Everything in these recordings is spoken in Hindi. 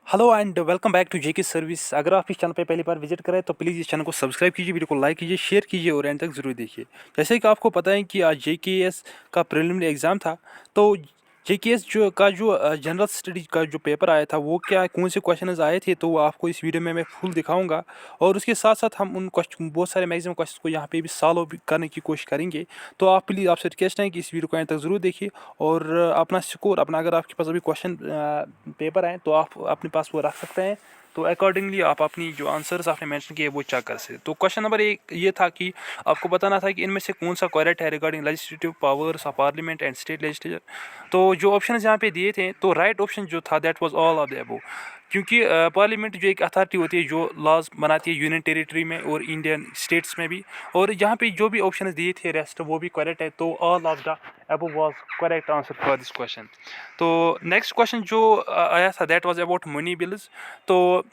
Hello and welcome back to JK service. अगर आप इस चैनल पे पहली बार विजिट करें तो प्लीज़ इस चैनल को सब्सक्राइब कीजिए, वीडियो को लाइक कीजिए, शेयर कीजिए और एंड तक जरूर देखिए। जैसे कि आपको पता है कि आज जेकेएस का प्रीलिमिनरी एग्ज़ाम था, तो जेकेएस जो जनरल स्टडी का जो पेपर आया था वो क्या कौन से क्वेश्चन आए थे, तो वो आपको इस वीडियो में मैं फुल दिखाऊंगा। और उसके साथ साथ हम उन क्वेश्चन बहुत सारे मैक्सिमम क्वेश्चन को यहाँ पे भी सॉल्व भी करने की कोशिश करेंगे। तो आप प्लीज़ आपसे रिक्वेस्ट है कि इस वीडियो को एंड तक ज़रूर देखिए और अपना स्कोर अपना, अगर आपके पास अभी क्वेश्चन पेपर हैं तो आप अपने पास वो रख सकते हैं। तो अकॉर्डिंगली आप अपनी जो आंसर्स आपने मेंशन किए वो चेक कर सकते। तो क्वेश्चन नंबर एक ये था कि आपको बताना था कि इनमें से कौन सा करेक्ट है regarding legislative powers of parliament and state legislature. तो जो ऑप्शन यहाँ पे दिए थे, तो राइट ऑप्शन जो था that was all of the above. क्योंकि पार्लियामेंट जो एक अथॉरिटी होती है जो लॉज बनाती है यूनियन टेरिटरी में और इंडियन स्टेट्स में भी, और यहाँ पे जो भी ऑप्शन दिए थे रेस्ट वो भी करेक्ट है। तो all of the above was correct answer for this question. तो नेक्स्ट क्वेश्चन जो आया था that was about money bills. तो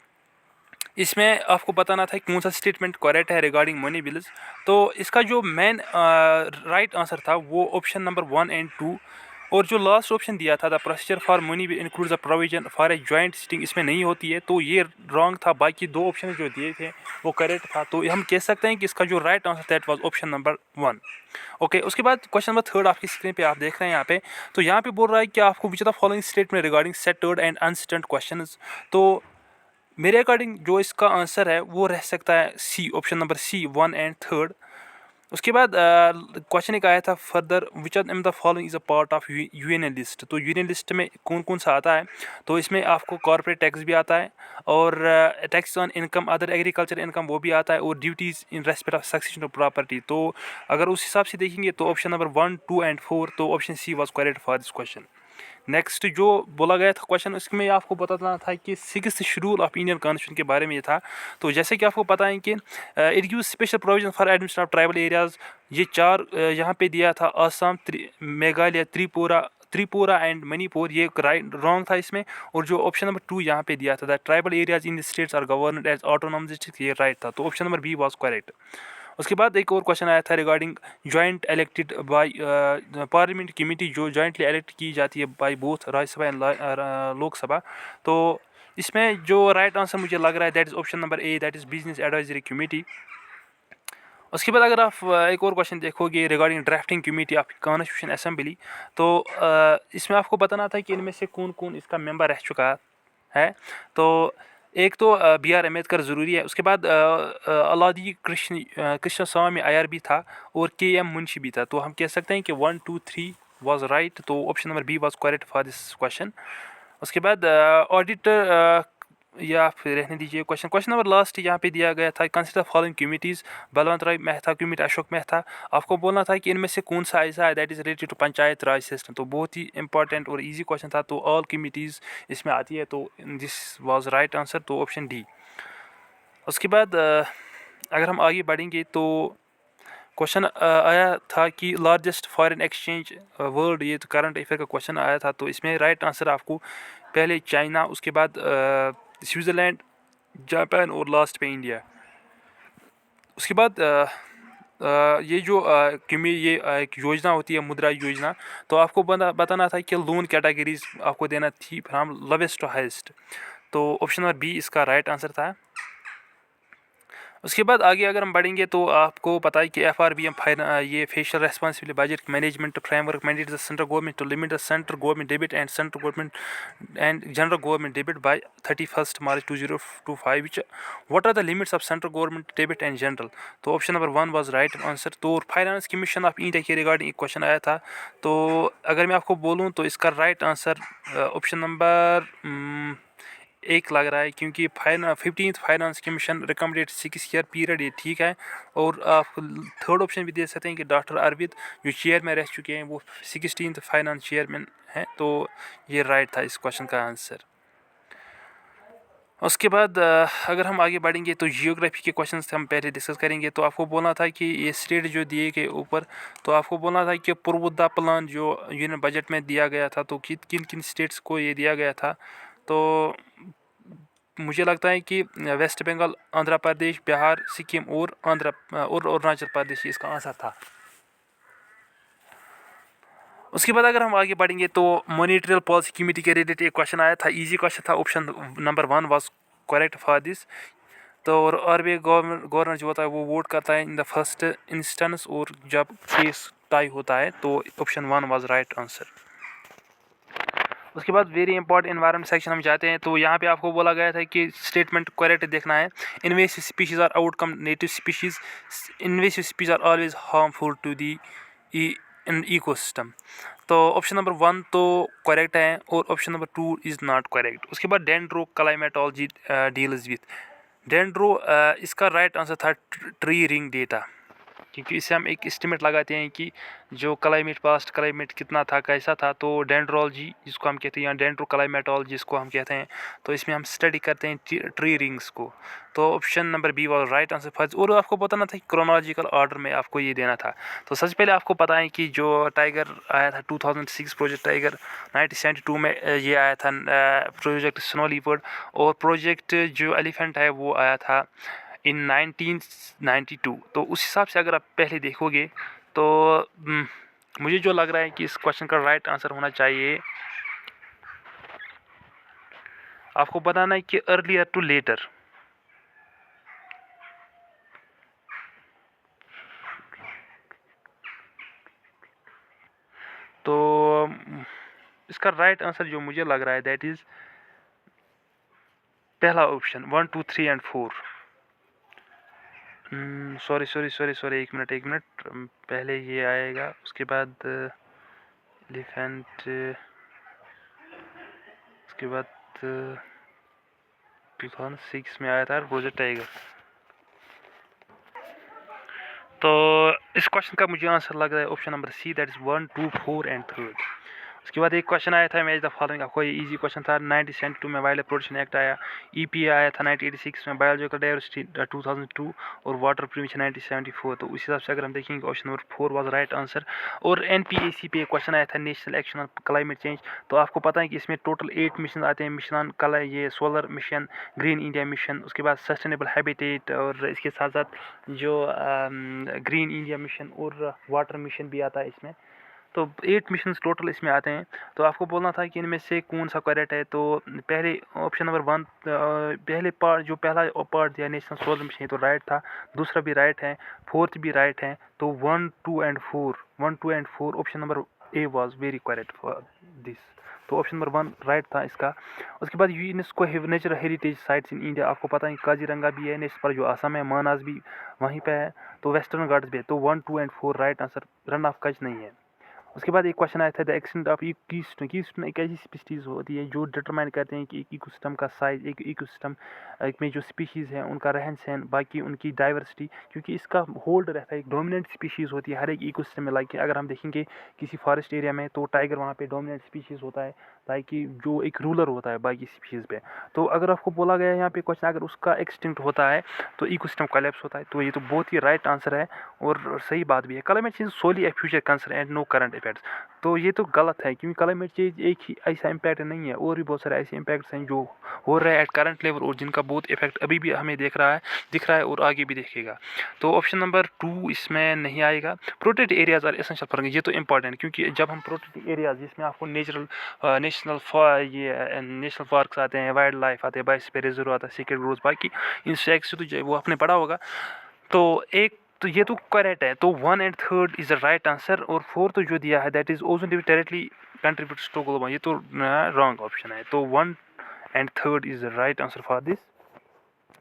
इसमें आपको बताना था कौन सा स्टेटमेंट करेक्ट है रिगार्डिंग मनी बिल्स। तो इसका जो मेन राइट आंसर था वो ऑप्शन नंबर 1 एंड 2। और जो लास्ट ऑप्शन दिया था the procedure for money bill includes the provision for a joint sitting, इसमें नहीं होती है, तो ये रॉन्ग था। बाकी दो ऑप्शन जो दिए थे वो करेक्ट था। तो हम कह सकते हैं कि इसका जो right answer that was option number 1। Okay, उसके बाद क्वेश्चन नंबर 3 आपकी स्क्रीन पे आप देख रहे हैं यहाँ पे। तो यहाँ पे बोल रहा है कि आपको विच the following statement regarding settled and unsettled questions. तो मेरे अकॉर्डिंग जो इसका आंसर है वो रह सकता है सी, ऑप्शन नंबर सी 1 एंड 3। उसके बाद क्वेश्चन एक आया था further which of the following is a part of union list. तो यूनियन लिस्ट में कौन कौन सा आता है, तो इसमें आपको कॉर्पोरेट टैक्स भी आता है और tax on income other agriculture income वो भी आता है, और duties in respect of succession of property. तो अगर उस हिसाब से देखेंगे तो ऑप्शन नंबर 1 2 एंड 4, तो option C was correct for this question. Next जो बोला गया था क्वेश्चन, इसमें आपको बताना था कि 6th schedule of Indian constitution के बारे में ये था। तो जैसे कि आपको पता है कि it gives special provision for administration of tribal areas. ये चार यहाँ पे दिया था आसाम, मेघालय, त्रिपुरा एंड मणिपुर, ये राइट रॉन्ग था इसमें। और जो ऑप्शन नंबर 2 यहाँ पे दिया था the tribal areas in the states are governed as autonomous district, ये राइट था। तो option number B was correct. उसके बाद एक और क्वेश्चन आया था regarding joint elected by parliament committee, जो जॉइंटली इलेक्ट की जाती है by both Rajya Sabha and Lok Sabha. तो इसमें जो राइट आंसर मुझे लग रहा है that is option number A, that is business advisory committee. उसके बाद अगर आप एक और क्वेश्चन देखोगे regarding drafting committee of constitution assembly. तो इसमें आपको बताना था कि इनमें से कौन कौन इसका मेंबर रह चुका है। तो एक तो बी आर अम्बेडकर ज़रूरी है। उसके बाद अलादी कृष्ण स्वामी अय्यर भी था और के एम मुंशी भी था। तो हम कह सकते हैं कि 1 2 3 वॉज राइट। तो option number B was correct for this question. उसके बाद ऑडिटर या फिर रहने दीजिए क्वेश्चन नंबर लास्ट यहाँ पे दिया गया था कंसिडर फॉलोइंग कमिटीज़ बलवंत राय मेहता कमेटी, अशोक मेहता। आपको बोलना था कि इनमें से कौन सा ऐसा है that is related to panchayat raj system. तो बहुत ही इंपॉर्टेंट और इजी क्वेश्चन था। तो ऑल कमिटीज़ इसमें आती है, तो दिस वाज राइट आंसर, तो ऑप्शन डी। उसके बाद अगर हम आगे बढ़ेंगे तो क्वेश्चन आया था कि लार्जेस्ट फॉरेन एक्सचेंज वर्ल्ड, ये तो करंट अफेयर का क्वेश्चन आया था। तो इसमें राइट आंसर आपको पहले चाइना, उसके बाद स्विट्ज़रलैंड, जापान और लास्ट पे इंडिया। उसके बाद ये जो ये एक योजना होती है मुद्रा योजना। तो आपको बताना था कि लोन कैटेगरीज आपको देना थी फ्रॉम लोवेस्ट टू हाईएस्ट। तो ऑप्शन नंबर बी इसका राइट आंसर था। उसके बाद आगे अगर हम बढ़ेंगे तो आपको पता है कि FRBM ये fiscal responsibility budget management framework mandate the central government to limit the central government debit and central government and general government debit by 31st March 2025 which what are the limits of central government debit and general। तो option number 1 was right answer. तो फाइनेंस कमीशन ऑफ इंडिया के रिगार्डिंग एक क्वेश्चन आया था। तो अगर मैं आपको बोलूँ तो इसका राइट आंसर ऑप्शन नंबर एक लग रहा है, क्योंकि 15th finance commission recommended 6 year period, ये ठीक है। और आप थर्ड ऑप्शन भी दे सकते हैं कि डॉक्टर अरविंद जो चेयर में रह चुके हैं वो 16th फाइनेंस चेयरमैन हैं। तो ये राइट था इस क्वेश्चन का आंसर। उसके बाद अगर हम आगे बढ़ेंगे तो जियोग्राफी के क्वेश्चंस हम पहले डिस्कस करेंगे। तो आपको बोलना था कि ये स्टेट जो दिए गए ऊपर, तो आपको बोलना था कि पूर्वोदय प्लान जो यूनियन बजट में दिया गया था, तो किन किन स्टेट्स को ये दिया गया था। तो मुझे लगता है कि वेस्ट बंगाल, आंध्र प्रदेश, बिहार, सिक्किम और अरुणाचल प्रदेश इसका आंसर था। उसके बाद अगर हम आगे बढ़ेंगे तो मॉनेटरी पॉलिसी कमेटी के रिलेटेड एक क्वेश्चन आया था, इजी क्वेश्चन था, option number 1 was correct for this. तो और आरबीआई गवर्नर जो होता है वो वोट करता है इन द फर्स्ट इंस्टेंस, और जब केस टाई होता है तो ऑप्शन 1 वाज राइट आंसर। उसके बाद वेरी इंपॉर्टेंट एनवायरनमेंट सेक्शन हम जाते हैं, तो यहाँ पे आपको बोला गया था कि स्टेटमेंट करेक्ट देखना है। Invasive species are outcome native species, invasive species are always harmful to the ecosystem. तो ऑप्शन नंबर 1 तो करेक्ट है और option number 2 is not correct. उसके बाद dendro climatology deals with dendro, इसका राइट आंसर था ट्री रिंग डेटा, क्योंकि इससे हम एक एस्टिमेट लगाते हैं कि जो क्लाइमेट पास्ट क्लाइमेट कितना था, कैसा था। तो डेंड्रोलॉजी जिसको हम कहते हैं, या डेंड्रो क्लाइमेटोलॉजी जिसको हम कहते हैं, तो इसमें हम स्टडी करते हैं ट्री रिंग्स को। तो option number B was right answer first. और आपको बताना था कि क्रोनोलॉजिकल ऑर्डर में आपको ये देना था। तो सबसे पहले आपको पता है कि जो टाइगर आया था 2006 प्रोजेक्ट टाइगर, 1972 में ये आया था प्रोजेक्ट स्नो लीपर्ड, और प्रोजेक्ट जो एलिफेंट है वो आया था इन 1992। तो उस हिसाब से अगर आप पहले देखोगे तो मुझे जो लग रहा है कि इस क्वेश्चन का राइट आंसर होना चाहिए, आपको बताना है कि अर्लियर टू लेटर। तो इसका राइट आंसर जो मुझे लग रहा है दैट इज पहला ऑप्शन 1 2 3 एंड 4। सॉरी, एक मिनट, पहले ये आएगा, उसके बाद एलिफेंट, उसके बाद 2006 में आया था प्रोजेक्ट टाइगर। तो इस क्वेश्चन का मुझे आंसर लग रहा है option number C, that is 1 2 4 and 3। उसके बाद एक क्वेश्चन आया था मैच द फॉलोइंग, आपको ये इजी क्वेश्चन था। 1972 में वाइल्ड लाइफ प्रोटेक्शन एक्ट आया, ईपीए आया था 1986 में, बायोलॉजिकल डाइवर्सिटी 2002, और वाटर प्रिवेंशन 1974। तो उस हिसाब से अगर हम देखेंगे option number 4 was right answer. और एनपीएसी पे क्वेश्चन आया था, national action on climate change. तो आपको पता है कि इसमें टोटल 8 मिशन आते हैं, मिशन कल ये solar mission, green India mission, उसके बाद सस्टेनेबल हैबिटेट, और इसके साथ साथ जो ग्रीन इंडिया मिशन और वाटर मिशन भी आता है इसमें। तो 8 मिशंस टोटल इसमें आते हैं। तो आपको बोलना था कि इनमें से कौन सा करेक्ट है। तो पहले ऑप्शन नंबर 1, पहले पार्ट जो पहला पार्ट दिया नेशनल सोलर मिशन, तो राइट था, दूसरा भी राइट है, फोर्थ भी राइट है। तो 1 2 and 4 option number A was very correct for this. तो ऑप्शन नंबर 1 राइट था इसका। उसके बाद UNESCO natural heritage sites in India, आपको पता है काजीरंगा भी है नेशनल पार्क, जो असम है, मानास भी वहीं पे है, तो वेस्टर्न घाट्स भी है। तो 1 2 and 4 right answer, run of कच नहीं है। उसके बाद एक क्वेश्चन आया था, द एक्सटेंट ऑफ कीस्टोन एक ऐसी स्पीशीज़ होती है जो डिटरमाइन करते हैं कि एक इकोसिस्टम का साइज, एक इकोसिस्टम में जो स्पीशीज़ हैं उनका रहन सहन, बाकी उनकी डाइवर्सिटी, क्योंकि इसका होल्ड रहता है, एक डोमिनेंट स्पीशीज़ होती है हर एक इकोसिस्टम में। लाइक अगर हम देखेंगे किसी फॉरेस्ट एरिया में, तो टाइगर वहाँ पे डोमिनेंट स्पीशीज़ होता है, लाइक जो एक रूलर होता है बाकी स्पीशीज़ पे। तो अगर आपको बोला गया है यहाँ पे क्वेश्चन, अगर उसका एक्सटिंक्ट होता है तो इकोसिस्टम कोलैप्स होता है। तो ये तो बहुत ही राइट आंसर है और सही बात भी है। Climate change solely a future concern and no current effects, तो ये तो गलत है, क्योंकि क्लाइमेट चेंज एक ही ऐसा इम्पैक्ट नहीं है, और भी बहुत सारे ऐसे इम्पैक्ट्स हैं जो हो रहे हैं एट करंट लेवल, और जिनका बहुत इफेक्ट अभी भी हमें दिख रहा है और आगे भी दिखेगा। तो ऑप्शन नंबर 2 इसमें नहीं आएगा। Protect areas are essential for, ये तो इंपॉर्टेंट, क्योंकि जब हम प्रोटेक्ट एरियाज जिसमें आपको नेशनल पार्क्स आते हैं, वाइल्ड लाइफ आते हैं, बायोस्फीयर रिजर्व आता है, सीक्रेट ग्रोथ, बाकी इंसेक्ट्स तो वो आपने पढ़ा होगा। तो ये तो करेक्ट है। तो 1 and 3 is the right answer, और 4 जो दिया है that is ozone layer directly contributes to global, ये तो रॉन्ग ऑप्शन है। तो 1 and 3 is the right answer for this.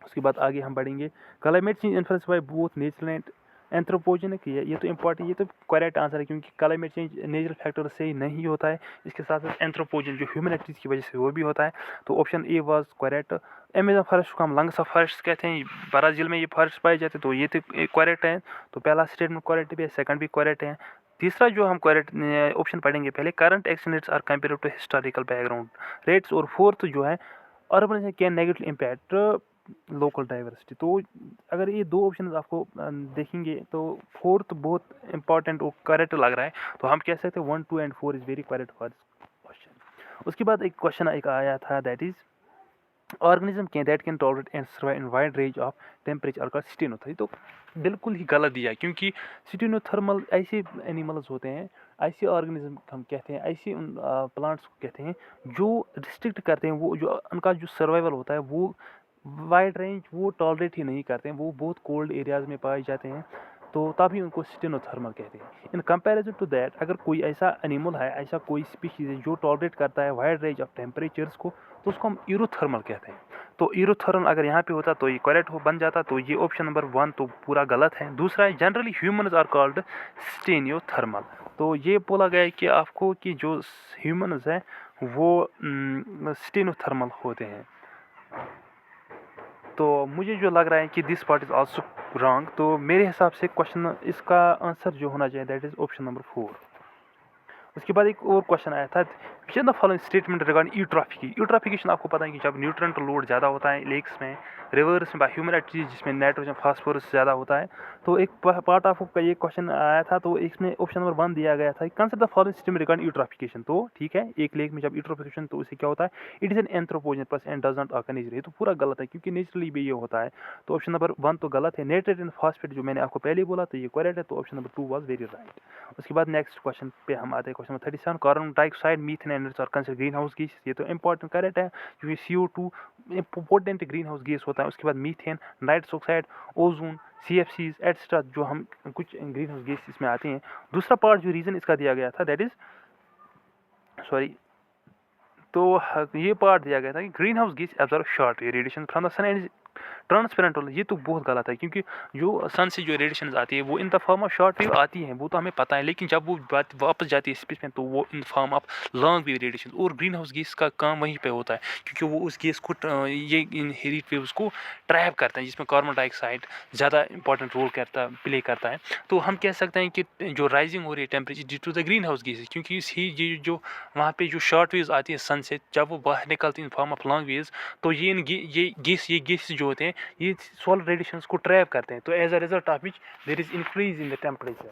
उसके बाद आगे हम बढ़ेंगे, climate change influence by both natural and anthropogenic, ये तो इंपॉर्टेंट, ये तो करेक्ट आंसर है, क्योंकि क्लाइमेट चेंज नेचुरल फैक्टर से ही नहीं होता है, इसके साथ साथ एंथ्रोपोजन जो ह्यूमन एक्टिविटीज की वजह से वो भी होता है। तो option A was correct. Amazon forest को हम लंग्स ऑफ फॉरेस्ट कहते हैं, ब्राज़ील में ये फॉरेस्ट पाए जाते हैं, तो ये तो करेक्ट है। तो पहला स्टेटमेंट करेक्ट भी है, सेकंड भी करेक्ट है। तीसरा जो हम करेक्ट ऑप्शन पढ़ेंगे पहले, current action rates are compare to historical background rates, और फोर्थ जो है urban can negative impact local diversity. तो अगर ये दो ऑप्शन आपको देखेंगे तो फोर्थ बहुत इंपॉर्टेंट और करेक्ट लग रहा है, तो हम कह सकते हैं 1 2 and 4 is very correct for this question. उसके बाद एक क्वेश्चन आया था, that is organism that can tolerate and survive in wide range of temperature का स्टेनोथर्मल, तो बिल्कुल ही गलत दिया है, क्योंकि स्टेनोथर्मल ऐसे एनिमल्स होते हैं, ऐसे ऑर्गेनिज्म हम कहते हैं, ऐसे उन प्लांट्स को कहते हैं जो रिस्ट्रिक्ट करते हैं, वो जो उनका जो सर्वाइवल होता है वो वाइड रेंज वो टॉलरेट ही नहीं करते हैं, वो बहुत कोल्ड एरियाज़ में पाए जाते हैं, तो तभी उनको स्टेनोथर्मल कहते हैं। इन कंपैरिजन टू दैट, अगर कोई ऐसा एनिमल है, ऐसा कोई स्पीशीज़ है जो टॉलरेट करता है वाइड रेंज ऑफ टेम्परेचर्स को, तो उसको हम यूरोथर्मल कहते हैं। तो यूरोथर्मल अगर यहाँ पे होता तो ये करेक्ट हो बन जाता, तो ये ऑप्शन नंबर 1 तो पूरा गलत है। दूसरा है जनरली ह्यूमन्स आर कॉल्ड स्टेनियोथर्मल। तो ये बोला गया है कि आपको कि जो ह्यूमन्स हैं वो स्टेनोथर्मल होते हैं। तो मुझे जो लग रहा है कि this part is also wrong, तो मेरे हिसाब से क्वेश्चन इसका आंसर जो होना चाहिए दैट इज़ ऑप्शन नंबर 4। उसके बाद एक और क्वेश्चन आया था, which are the following statement regarding eutrophication. Eutrophication आपको पता है कि जब न्यूट्रिएंट लोड ज़्यादा होता है लेक्स में, रिवर्स में, बाय ह्यूमन एक्टिविटीज जिसमें नाइट्रोजन फास्फोरस ज़्यादा होता है, तो एक पार्ट ऑफ का ये क्वेश्चन आया था, तो इसमें ऑप्शन नंबर 1 दिया गया था, consider the following statement regarding eutrophication. तो ठीक है, एक लेक में जब यूट्रॉफिकेशन तो उससे क्या होता है, it is an anthropogen plus and does not occur naturally, तो पूरा गलत है क्योंकि नेचुरली भी ये होता है। तो ऑप्शन नंबर 1 तो गलत है। नाइट्रेट एंड फॉस्फेट जो मैंने आपको पहले बोला तो ये करेक्ट है, तो option number 2 was very right. उसके बाद नेक्स्ट क्वेश्चन पे हम आते हैं, question number 37, carbon dioxide, methane and are considered green house gas. ये तो इंपॉर्टेंट करेक्ट है क्योंकि CO2 important green house gas होता है। उसके बाद methane, nitrous oxide, ozone, CFCs etcetera जो हम कुछ ग्रीन हाउस गैस इसमें आते हैं। दूसरा पार्ट जो रीजन इसका दिया गया था दैट इज सॉरी, तो ये पार्ट दिया गया था कि green house gas absorb short wave radiation from the sun and transparent होना, ये तो बहुत गलत है क्योंकि जो सन से जो रेडिएशन आती है वो in the form of short wave आती है, वो तो हमें पता है, लेकिन जब वो बात वापस जाती है स्पेस में तो वो in form of long wave radiation, और ग्रीन हाउस गैस का काम वहीं पे होता है क्योंकि वो उस गैस को ये इन हीट वेव्स को ट्रैप करते हैं, जिसमें कार्बन डाइऑक्साइड ज़्यादा इंपॉर्टेंट रोल प्ले करता है। तो हम कह सकते हैं कि जो राइजिंग हो रही है temperature due to the green house gases, क्योंकि इस ही जो वहाँ पे जो शॉर्ट वेव्स आती है सन से, जब वो बाहर निकलती है in form of long waves, तो ये गैस जो होते हैं ये सोलर रेडिएशंस को ट्रैप करते हैं, तो as a result of which there is increase in the temperature,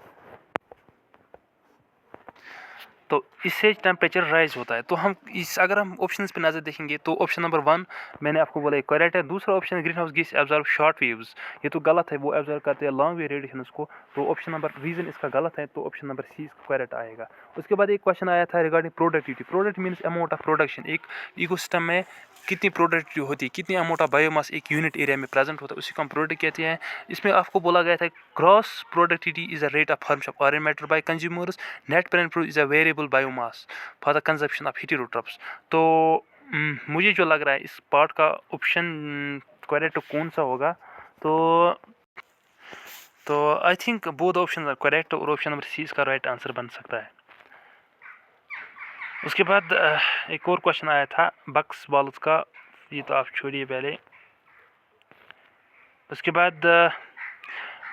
तो इससे टेम्परेचर राइज होता है। तो हम अगर हम ऑप्शंस पे नज़र देखेंगे तो ऑप्शन नंबर 1 मैंने आपको बोला करेक्ट है। दूसरा option green house gas absorb short waves, ये तो गलत है, वो एब्जॉर्ब करते हैं लॉन्ग वेव रेडिएशंस को, तो ऑप्शन नंबर रीजन इसका गलत है, तो ऑप्शन नंबर सी इसका करेक्ट आएगा। उसके बाद एक क्वेश्चन आया था regarding productivity. Product means amount of production, एक इकोसिस्टम में कितनी प्रोडक्टिविटी होती है, कितनी अमाउंट ऑफ बायोमास एक यूनिट एरिया में प्रेजेंट होता है, उसी को हम प्रोडक्ट कहते हैं। इसमें आपको बोला गया था gross productivity is a rate of formation of organic matter bye consumers, net present is a variable biomass for the consumption of heterotrophs. तो मुझे जो लग रहा है इस पार्ट का ऑप्शन करेक्ट कौन सा होगा, तो I think both option are correct, और ऑप्शन नंबर सी इसका राइट आंसर बन सकता है। उसके बाद एक और क्वेश्चन आया था बक्स बॉल्स का, ये तो आप छोड़िए पहले। उसके बाद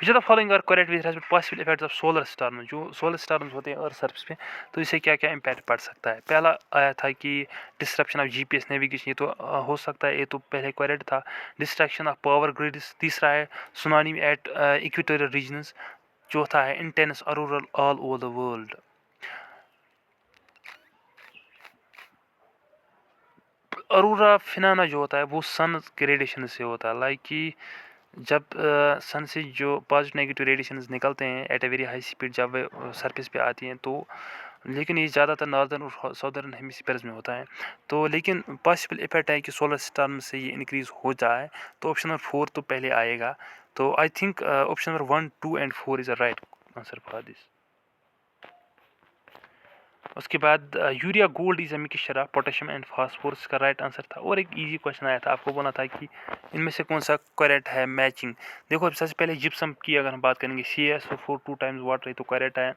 which are the following are correct with respect possible effects of solar storm, जो सोलर स्टॉर्म्स होते हैं अर्थ सरफेस पे, तो इससे क्या क्या इम्पैक्ट पड़ सकता है। पहला आया था कि डिस्ट्रक्शन ऑफ GPS नेविगेशन, ये तो हो सकता है, ये तो पहले करेक्ट था। डिस्ट्रक्शन ऑफ पावर ग्रिड्स, तीसरा है सुनामी एट इक्वेटोरियल रीजन्स, चौथा है intense auroral all over the world. Aurora phenomena जो होता है वो सन के रेडिएशन से होता है, लाइक कि जब सन से जो पॉजिटिव नेगेटिव रेडिएशंस निकलते हैं at a very high speed, जब सरफेस पे आती हैं, तो लेकिन ये ज़्यादातर नॉर्दर्न और साउदर्न हेमिस्फीयर्स में होता है, तो लेकिन पॉसिबल इफेक्ट है कि सोलर सिस्टम से ये इंक्रीज़ हो जाए, तो ऑप्शन नंबर 4 तो पहले आएगा। तो I think option number 1, 2 and 4 is a right answer for this. उसके बाद urea gold is a mixture of potassium and phosphorus का राइट आंसर था। और एक इजी क्वेश्चन आया था, आपको बोलना था कि इनमें से कौन सा करेक्ट है मैचिंग। देखो सबसे पहले जिप्सम की अगर हम बात करेंगे CaSO4 2 टाइम्स वाटर, ये तो करेक्ट है।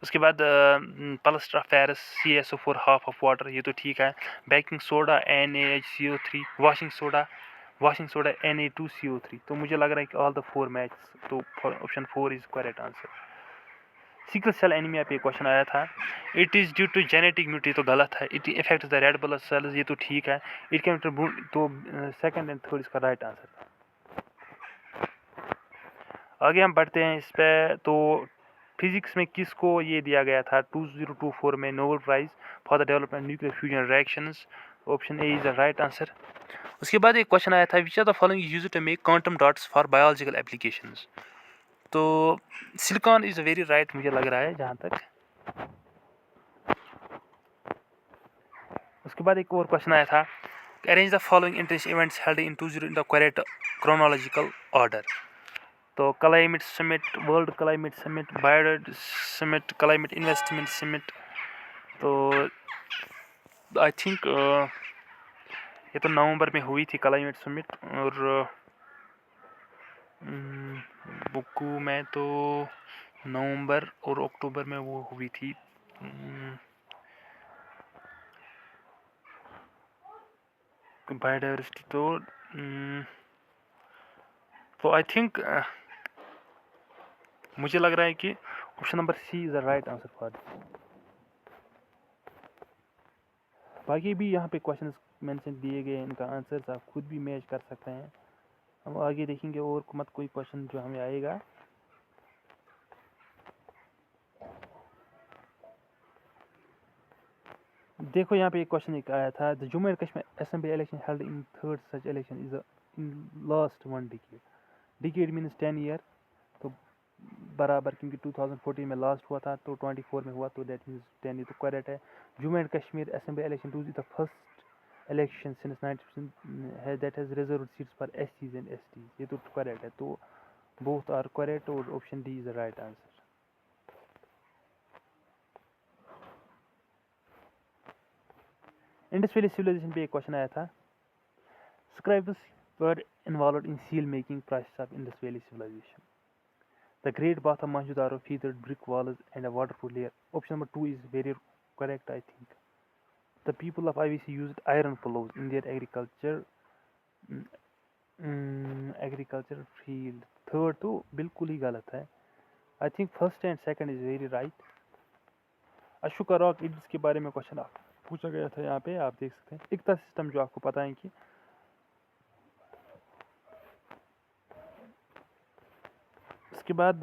उसके बाद plaster of Paris CaSO4 half of water, ये तो ठीक है। Baking soda NaHCO3, washing soda Na2CO3, तो मुझे लग रहा है कि ऑल द 4 मैच, तो option 4 is correct answer. Sickle cell anemia पे क्वेश्चन आया था, it is due to genetic mutation, तो गलत है। It affects the red blood cells, ये तो ठीक है। इट कैन, तो सेकंड एंड थर्ड इसका राइट आंसर था। आगे हम बढ़ते हैं इस पे, तो फिजिक्स में किसको ये दिया गया था 2024 में Nobel prize for the development nuclear fusion reactions, option A is the right answer. उसके बाद एक क्वेश्चन आया था, which are the following used to make quantum dots for biological applications, तो सिलिकॉन इज़ वेरी राइट मुझे लग रहा है जहाँ तक। उसके बाद एक और क्वेश्चन आया था, arrange the following interest events held in 20 in the correct chronological order. तो climate summit, world climate summit, biodiversity summit, climate investment summit. तो आई थिंक ये तो नवंबर में हुई थी क्लाइमेट समिट, और बुकू में तो नवंबर और अक्टूबर में वो हुई थी। बायोडाइवर्सिटी तो आई थिंक मुझे लग रहा है कि option number C is the right answer for this. बाकी भी यहाँ पे क्वेश्चंस मेंशन दिए गए हैं, इनका आंसर्स आप खुद भी मैच कर सकते हैं। हम आगे देखेंगे और मत कोई क्वेश्चन जो हमें आएगा। देखो यहाँ पे एक क्वेश्चन एक आया था, the Jammu and Kashmir assembly election held in third such election is in last 1 decade. Decade means 10 year, तो बराबर, क्योंकि 2014 में लास्ट हुआ था तो 24 में हुआ, तो दैट मीन्स 10 ईयर, तो करेक्ट है। Jammu and Kashmir assembly election 2 is the first election since 90% that has reserved seats for एससीज एंड एसटीज, ये तो करेक्ट है। तो बोथ आर करेक्ट और option D is the right answer. Indus valley civilization पे एक क्वेश्चन आया था, scribes were involved in seal making process of Indus Valley civilization. The Great Bath of Mohenjo-daro featured brick walls and a waterproof layer. Option number 2 is very correct, I think. The people of IVC used iron plows in their agriculture field. Third तो बिल्कुल ही गलत है। I think first and second is very right. Ashoka rock एजिस के बारे में क्वेश्चन पूछा गया था, यहाँ पे आप देख सकते हैं। इक्ता सिस्टम जो आपको पता है कि उसके बाद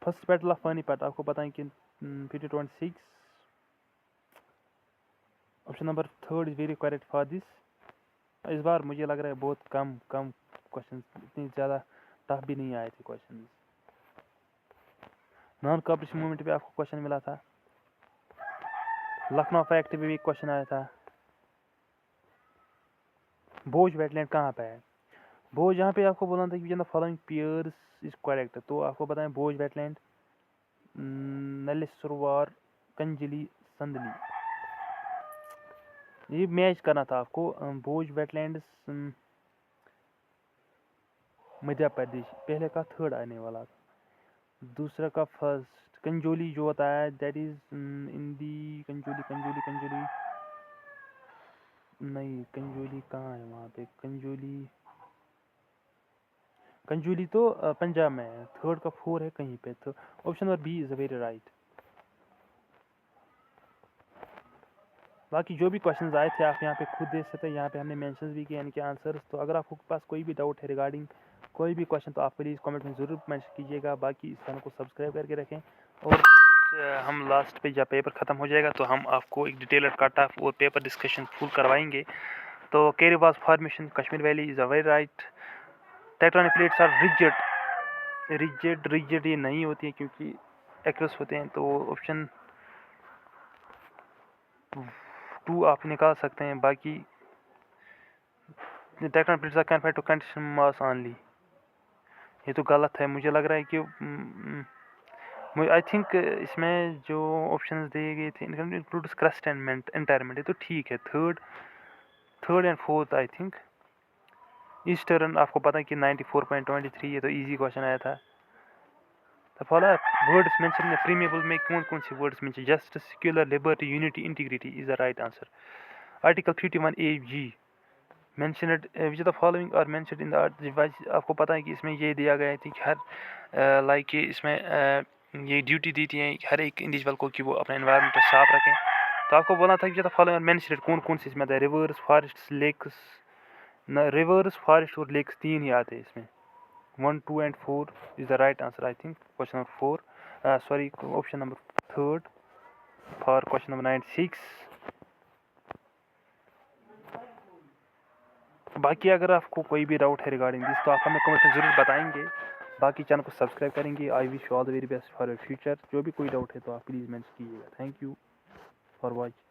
फर्स्ट बैटल ऑफ पानीपत आपको पता है कि 1526। Option number 3 is very correct for this. इस बार मुझे लग रहा है बहुत कम क्वेश्चन, इतनी ज़्यादा टफ भी नहीं आए थे क्वेश्चन। नॉन कॉपरेशन मूवमेंट पे आपको क्वेश्चन मिला था। लखनऊ फैक्ट पे भी एक क्वेश्चन आया था। भोज वेटलैंड कहाँ पे है? भोज यहाँ पे आपको बोलना था कि the following pairs is correct, तो आपको बताएं भोज वेटलैंड, नलेसरवार, कंजली, संदली, ये मैच करना था आपको। भोज वेटलैंड मध्य प्रदेश, पहले का थर्ड आने वाला था, दूसरा का फर्स्ट। कंजोली जो होता है दैट इज इन दी कंजोली नहीं, कंजोली कहाँ है वहाँ पे? कंजोली तो पंजाब में है। थर्ड का 4 है कहीं पे, तो option number B is very right. बाकी जो भी क्वेश्चंस आए थे आप यहाँ पे खुद देख सकते हैं, यहाँ पे हमने मेंशंस भी किए इनके आंसर्स। तो अगर आपके पास कोई भी डाउट है रिगार्डिंग कोई भी क्वेश्चन, तो आप प्लीज़ कमेंट में ज़रूर मेंशन कीजिएगा। बाकी इस चैनल को सब्सक्राइब करके रखें, और हम लास्ट पे जब पेपर ख़त्म हो जाएगा तो हम आपको एक डिटेलर कट ऑफ और पेपर डिस्कशन फुल करवाएंगे। तो karewas formation Kashmir valley is a very right. Tectonic plates are rigid ये नहीं होती है क्योंकि एक्रोस होते हैं, तो ऑप्शन 2 आप निकाल सकते हैं। बाकी tectonic plates are confined to condition mass only, ये तो गलत है। मुझे लग रहा है कि आई थिंक इसमें जो ऑप्शंस दिए गए थे इंक्लूड्स क्रस्ट एंड एंटायरमेंट, ये तो ठीक है। Third and fourth I think. Eastern आपको पता है कि 94.23, ये तो इजी क्वेश्चन आया था। The following words mention in the preamble में कौन से words mention? Justice, secular, liberty, unity, integrity is the right answer. Article 31A(G) mentioned which the following are mentioned in the device, आपको पता है कि इसमें ये दिया गया है कि हर लाइक इसमें ये ड्यूटी दी थी है हर एक इंडिविजुअल को कि वो अपना एनवायरनमेंट साफ रखें। तो आपको बोलना था कि द फॉलोइंग आर मेंशनड, कौन से इसमें rivers, forest, lakes, rivers, forest और लेक्स 3 ही आते हैं इसमें। 1, 2 and 4 is the right answer, I think. Question number 4, sorry, option number 3rd for question number 96. बाकी अगर आपको कोई भी डाउट है रिगार्डिंग दिस तो आप हमें कमेंट में ज़रूर बताएंगे। बाकी चैनल को सब्सक्राइब करेंगे। I wish you all the very best for your future. जो भी कोई डाउट है तो आप प्लीज़ मेंशन कीजिएगा। Thank you for watching.